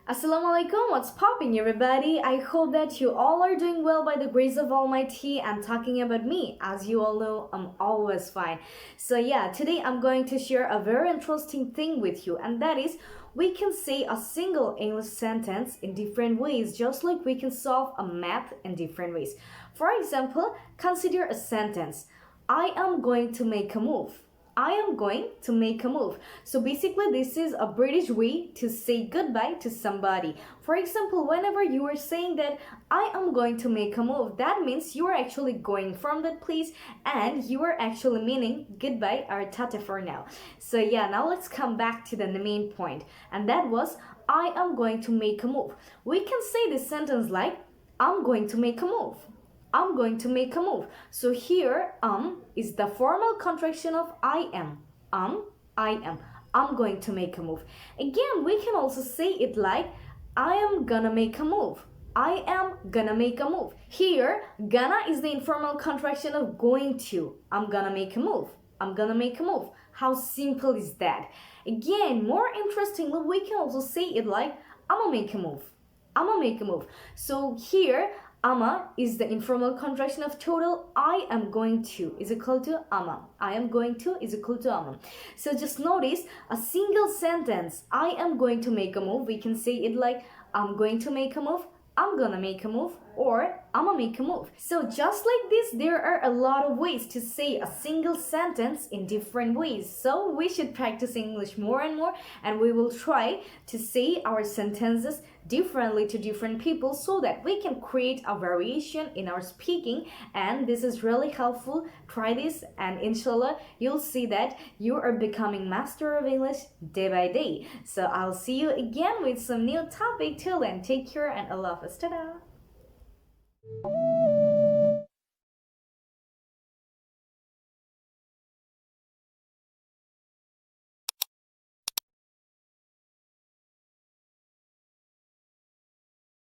Assalamualaikum, what's popping everybody? I hope that you all are doing well by the grace of Almighty and talking about me. As you all know, I'm always fine. So yeah, today I'm going to share a very interesting thing with you, and that is we can say a single English sentence in different ways, just like we can solve a math in different ways. For example, consider a sentence. I am going to make a move. I am going to make a move. So basically, this is a British way to say goodbye to somebody. For example, whenever you are saying that I am going to make a move, that means you are actually going from that place and you are actually meaning goodbye or tata for now. So yeah, now let's come back to the main point. And that was I am going to make a move. We can say this sentence like I'm going to make a move. I'm going to make a move. So here, is the formal contraction of I am. I am. I'm going to make a move. Again, we can also say it like I am gonna make a move. I am gonna make a move. Here, gonna is the informal contraction of going to. I'm gonna make a move. I'm gonna make a move. How simple is that? Again, more interestingly, we can also say it like I'm gonna make a move. I'm gonna make a move. So here, ama is the informal contraction of total I am going to is equal to ama. I am going to is equal to ama. So just notice a single sentence. I am going to make a move. We can say it like I'm going to make a move. I'm gonna make a move, or I'ma make a move. So just like this, there are a lot of ways to say a single sentence in different ways. So we should practice English more and more, and we will try to say our sentences differently to different people so that we can create a variation in our speaking. And this is really helpful. Try this, and inshallah, you'll see that you are becoming master of English day by day. So I'll see you again with some new topic. Till then, take care and Allah Hafiz. Ta-da!